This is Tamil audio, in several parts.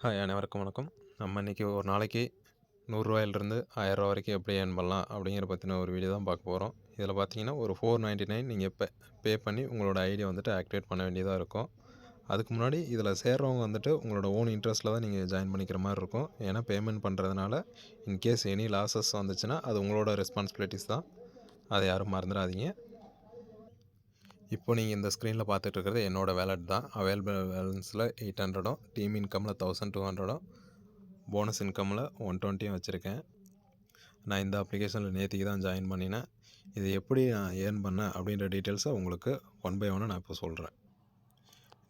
ஹாய் அனைவருக்கும் வணக்கம். நம்ம இன்றைக்கி ஒரு நாளைக்கு ரூ. 100லேருந்து ரூ. 1000 வரைக்கும் எப்படி ஏர்ன் பண்ணலாம் அப்படிங்கிற பற்றின ஒரு வீடியோ தான் பார்க்க போகிறோம். இதில் பார்த்தீங்கன்னா ஒரு 499 நீங்கள் பே பண்ணி உங்களோட ஐடியை வந்துட்டு ஆக்டிவேட் பண்ண வேண்டியதாக இருக்கும். அதுக்கு முன்னாடி இதில் சேர்றவங்க வந்துட்டு உங்களோட ஓன் இன்ட்ரெஸ்ட்டில் தான் நீங்கள் ஜாயின் பண்ணிக்கிற மாதிரி இருக்கும். ஏன்னா பேமெண்ட் பண்ணுறதுனால இன்கேஸ் எனி லாஸஸ் வந்துச்சுன்னா அது உங்களோட ரெஸ்பான்சிபிலிட்டிஸ் தான். அதை யாரும் மறந்துடாதீங்க. இப்போ நீங்கள் இந்த ஸ்க்ரீனில் பார்த்துட்டு இருக்கிறது என்னோடய வேலட் தான். அவைலபிள் பேலன்ஸில் 800ம் டீம் இன்கமில் 1200ம் போனஸ் இன்கமில் 120யும் வச்சுருக்கேன். நான் இந்த அப்ளிகேஷனில் நேற்றுக்கு தான் ஜாயின் பண்ணினேன். இது எப்படி நான் ஏர்ன் பண்ணேன் அப்படின்ற டீட்டெயில்ஸை உங்களுக்கு ஒன் பை ஒன்னாக நான் இப்போ சொல்கிறேன்.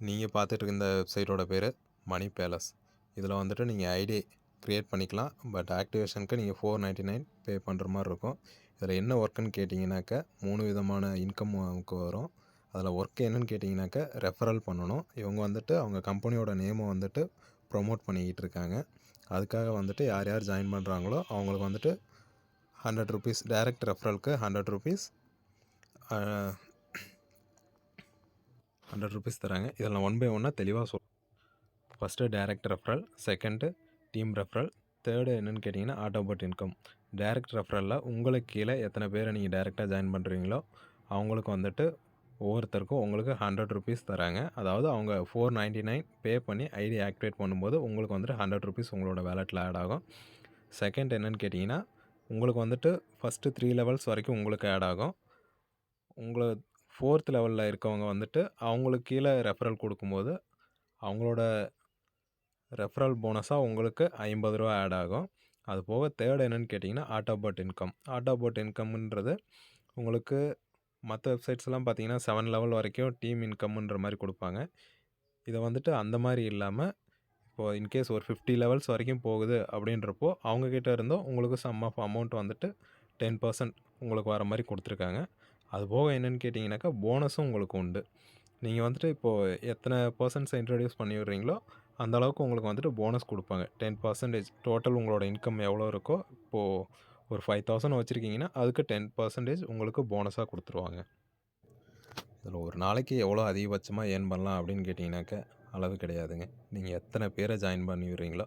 நீங்கள் பார்த்துட்டு இருக்க இந்த வெப்சைட்டோட பேர் மணி பேலஸ். இதில் வந்துட்டு நீங்கள் ஐடி க்ரியேட் பண்ணிக்கலாம். பட் ஆக்டிவேஷனுக்கு நீங்கள் 499 பே பண்ணுற மாதிரி இருக்கும். இதில் என்ன ஒர்க்குன்னு கேட்டிங்கனாக்கா 3 விதமான இன்கம் நமக்கு வரும். அதில் ஒர்க் என்னன்னு கேட்டிங்கனாக்கா ரெஃபரல் பண்ணணும். இவங்க வந்துட்டு அவங்க கம்பெனியோட நேமை வந்துட்டு ப்ரொமோட் பண்ணிக்கிட்டு இருக்காங்க. அதுக்காக வந்துட்டு யார் யார் ஜாயின் பண்ணுறாங்களோ அவங்களுக்கு வந்துட்டு ₹100 டைரக்ட் ரெஃபரலுக்கு ₹100 ₹100 தராங்க. இதில் நான் ஒன் பை ஒன்னாக தெளிவாக first direct referral, second team referral, third என்னென்னு கேட்டிங்கன்னா ஆட்டோபட் இன்கம். டைரக்ட் ரெஃபரலில் உங்களுக்கு கீழே எத்தனை பேரை நீங்கள் டைரெக்டாக ஜாயின் பண்ணுறீங்களோ அவங்களுக்கு வந்துட்டு ஒவ்வொருத்தருக்கும் உங்களுக்கு ₹100 தராங்க. அதாவது அவங்க 499 பே பண்ணி ஐடி ஆக்டிவேட் பண்ணும்போது உங்களுக்கு வந்துட்டு ₹100 உங்களோட வேலெட்டில் ஆட் ஆகும். செகண்ட் என்னென்னு கேட்டிங்கன்னா உங்களுக்கு வந்துட்டு ஃபஸ்ட்டு 3 லெவல்ஸ் வரைக்கும் உங்களுக்கு ஆட் ஆகும். உங்களை 4th லெவலில் இருக்கவங்க வந்துட்டு அவங்களுக்கு கீழே ரெஃபரல் கொடுக்கும்போது அவங்களோட ரெஃபரல் போனஸாக உங்களுக்கு ₹50 ஆட் ஆகும். அது போக தேர்ட் என்னென்னு கேட்டிங்கன்னா ஆட்டோபட் இன்கம். ஆட்டோபட் இன்கம்ன்றது உங்களுக்கு மற்ற வெப்சைட்ஸ்லாம் பார்த்தீங்கன்னா 7 லெவல் வரைக்கும் டீம் இன்கம்ன்ற மாதிரி கொடுப்பாங்க. இதை வந்துட்டு அந்த மாதிரி இல்லாமல் இப்போது இன்கேஸ் ஒரு 50 லெவல்ஸ் வரைக்கும் போகுது அப்படின்றப்போ அவங்கக்கிட்ட இருந்தும் உங்களுக்கு சம் ஆஃப் அமௌண்ட் வந்துட்டு 10% உங்களுக்கு வர மாதிரி கொடுத்துருக்காங்க. அது போக என்னென்னு கேட்டிங்கனாக்கா போனஸும் உங்களுக்கு உண்டு. நீங்கள் வந்துட்டு இப்போது எத்தனை பர்சன்ட்ஸை இன்ட்ரடியூஸ் பண்ணி விடுறீங்களோ அந்த அளவுக்கு உங்களுக்கு வந்துட்டு போனஸ் கொடுப்பாங்க. 10% டோட்டல் உங்களோட இன்கம் எவ்வளோ இருக்கோ இப்போது ஒரு 5000 வச்சுருக்கீங்கன்னா அதுக்கு 10% உங்களுக்கு போனஸாக கொடுத்துருவாங்க. இதில் ஒரு நாளைக்கு எவ்வளோ அதிகபட்சமாக ஏர்ன் பண்ணலாம் அப்படின்னு கேட்டிங்கனாக்கா அளவு கிடையாதுங்க. நீங்கள் எத்தனை பேரை ஜாயின் பண்ணி விடுறீங்களோ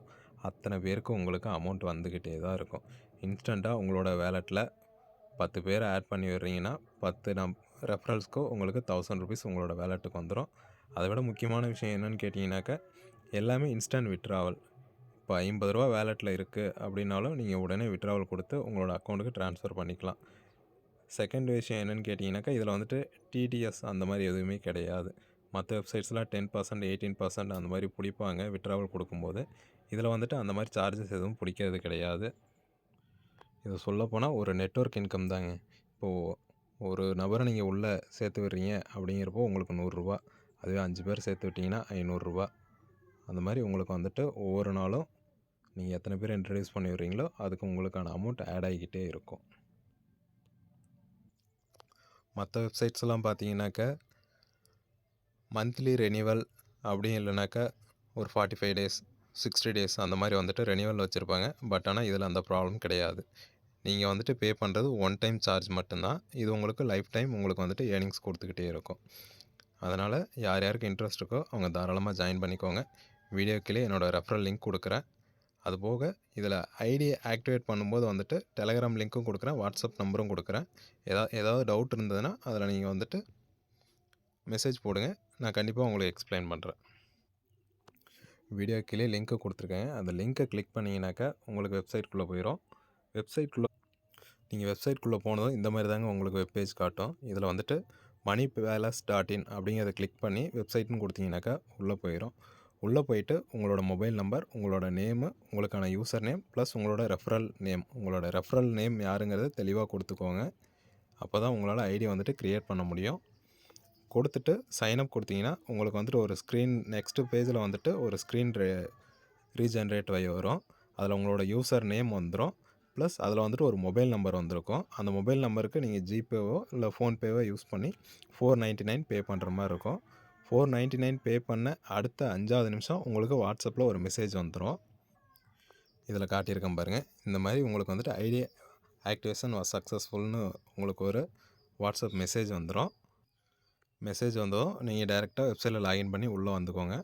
அத்தனை பேருக்கு உங்களுக்கு அமௌண்ட் வந்துக்கிட்டே தான் இருக்கும். இன்ஸ்டண்ட்டாக உங்களோட வேலெட்டில் 10 பேரை ஆட் பண்ணி விடுறீங்கன்னா 10 ரெஃபரல்ஸ்க்கு உங்களுக்கு ₹1000 உங்களோட வேலெட்டுக்கு வந்துடும். அதை விட முக்கியமான விஷயம் என்னென்னு கேட்டிங்கனாக்கா எல்லாமே இன்ஸ்டன்ட் வித்ட்ராவல். இப்போ ₹50 வேலெட்டில் இருக்குது அப்படின்னாலும் நீங்கள் உடனே வித்ட்ராவல் கொடுத்து உங்களோட அக்கௌண்ட்டுக்கு ட்ரான்ஸ்ஃபர் பண்ணிக்கலாம். செகண்ட் விஷயம் என்னென்னு கேட்டிங்கனாக்கா இதில் வந்துட்டு டிடிஎஸ் அந்த மாதிரி எதுவுமே கிடையாது. மற்ற வெப்சைட்ஸ்லாம் 10%, 18% அந்த மாதிரி பிடிப்பாங்க வித்ட்ராவல் கொடுக்கும்போது. இதில் வந்துட்டு அந்த மாதிரி சார்ஜஸ் எதுவும் பிடிக்கிறது கிடையாது. இதை சொல்லப்போனால் ஒரு நெட்வொர்க் இன்கம் தாங்க. இப்போது ஒரு நபரை நீங்கள் உள்ளே சேர்த்து விடுறீங்க அப்படிங்கிறப்போ உங்களுக்கு ₹100. அதுவே 5 பேர் சேர்த்து விட்டிங்கன்னா ₹500. அந்த மாதிரி உங்களுக்கு வந்துட்டு ஒவ்வொரு நாளும் நீங்கள் எத்தனை பேர் இன்ட்ரடியூஸ் பண்ணி விடுறீங்களோ அதுக்கு உங்களுக்கான அமௌண்ட் ஆட் ஆகிக்கிட்டே இருக்கும். மற்ற வெப்சைட்ஸ்லாம் பார்த்தீங்கன்னாக்கா மந்த்லி ரெனியூவல் அப்படி இல்லைனாக்கா ஒரு 45 டேஸ் 60 டேஸ் அந்த மாதிரி வந்துட்டு ரெனியூவல் வச்சுருப்பாங்க. பட் ஆனால் இதில் அந்த ப்ராப்ளம் கிடையாது. நீங்கள் வந்துட்டு பே பண்ணுறது ஒன் டைம் சார்ஜ் மட்டும்தான். இது உங்களுக்கு லைஃப் டைம் உங்களுக்கு வந்துட்டு ஏர்னிங்ஸ் கொடுத்துக்கிட்டே இருக்கும். அதனால் யார் யாருக்கு இன்ட்ரெஸ்ட் இருக்கோ அவங்க தாராளமாக ஜாயின் பண்ணிக்கோங்க. வீடியோ கீழே என்னோடய ரெஃபரல் லிங்க் கொடுக்குறேன். அதுபோக இதில் ஐடி ஆக்டிவேட் பண்ணும்போது வந்துட்டு டெலகிராம் லிங்க்கும் கொடுக்குறேன், வாட்ஸ்அப் நம்பரும் கொடுக்குறேன். ஏதாவது டவுட் இருந்ததுன்னா அதில் நீங்கள் வந்துட்டு மெசேஜ் போடுங்க. நான் கண்டிப்பாக உங்களுக்கு எக்ஸ்பிளைன் பண்ணுறேன். வீடியோ கீழே லிங்க்கு கொடுத்துருக்கேன். அந்த லிங்க்கை கிளிக் பண்ணிங்கனாக்கா உங்களுக்கு வெப்சைட்குள்ளே போயிடும். நீங்கள் வெப்சைட்குள்ளே போனதும் இந்த மாதிரி தாங்க உங்களுக்கு வெப்பேஜ் காட்டும். இதில் வந்துட்டு moneypalace.in அப்படிங்கிறத கிளிக் பண்ணி வெப்சைட்னு கொடுத்தீங்கனாக்கா உள்ளே போயிடும். உள்ளே போயிட்டு உங்களோட மொபைல் நம்பர், உங்களோட நேமு, உங்களுக்கான யூசர் நேம் ப்ளஸ் உங்களோட ரெஃபரல் நேம் யாருங்கிறத தெளிவாக கொடுத்துக்கோங்க. அப்போ தான் உங்களால் ஐடி வந்துட்டு க்ரியேட் பண்ண முடியும். கொடுத்துட்டு சைனப் கொடுத்தீங்கன்னா உங்களுக்கு வந்துட்டு ஒரு ஸ்க்ரீன் நெக்ஸ்ட்டு பேஜில் வந்துட்டு ஒரு ஸ்க்ரீன் ரீஜென்ரேட் ஆகி வரும். அதில் உங்களோட யூசர் நேம் வந்துடும். ப்ளஸ் அதில் வந்துட்டு ஒரு மொபைல் நம்பர் வந்திருக்கும். அந்த மொபைல் நம்பருக்கு நீங்கள் ஜிபேவோ இல்லை ஃபோன்பேவோ யூஸ் பண்ணி 499 பே பண்ணுற மாதிரி இருக்கும். 499 பே பண்ண அடுத்த 5வது நிமிஷம் உங்களுக்கு வாட்ஸ்அப்பில் ஒரு மெசேஜ் வந்துடும். இதில் காட்டியிருக்கேன் பாருங்கள். இந்த மாதிரி உங்களுக்கு வந்துட்டு ஐடி ஆக்டிவேஷன் வாஸ் சக்ஸஸ்ஃபுல்னு உங்களுக்கு ஒரு வாட்ஸ்அப் மெசேஜ் வந்துடும். மெசேஜ் வந்ததும் நீங்கள் டைரெக்டாக வெப்சைட்டில் லாகின் பண்ணி உள்ளே வந்துக்கோங்க.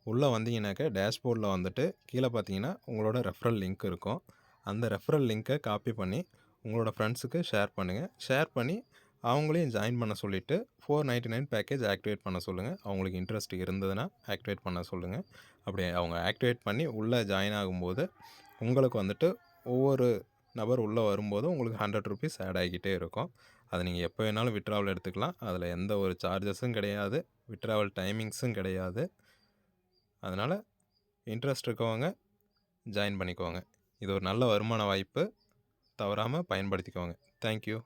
உள்ளே வந்தீங்கன்னாக்க டேஷ்போர்டில் வந்துட்டு கீழே பார்த்தீங்கன்னா உங்களோட ரெஃபரல் லிங்க் இருக்கும். அந்த ரெஃபரல் லிங்க்கை காப்பி பண்ணி உங்களோட ஃப்ரெண்ட்ஸுக்கு ஷேர் பண்ணுங்கள். ஷேர் பண்ணி அவங்களையும் ஜாயின் பண்ண சொல்லிவிட்டு $499 பேக்கேஜ் ஆக்டிவேட் பண்ண சொல்லுங்கள். அவங்களுக்கு இன்ட்ரெஸ்ட் இருந்ததுன்னா ஆக்டிவேட் பண்ண சொல்லுங்கள். அப்படி அவங்க ஆக்டிவேட் பண்ணி உள்ளே ஜாயின் ஆகும்போது உங்களுக்கு வந்துட்டு ஒவ்வொரு நபர் உள்ளே வரும்போது உங்களுக்கு ₹100 ஆட் ஆகிக்கிட்டே இருக்கும். அதை நீங்கள் எப்போ வேணாலும் வித்ட்ராவல் எடுத்துக்கலாம். அதில் எந்த ஒரு சார்ஜஸும் கிடையாது. வித்ட்ராவல் டைமிங்ஸும் கிடையாது. அதனால் இன்ட்ரெஸ்ட் இருக்கவங்க ஜாயின் பண்ணிக்கோங்க. இது ஒரு நல்ல வருமான வாய்ப்பு. தவறாமல் பயன்படுத்திக்கோங்க. தேங்க்யூ.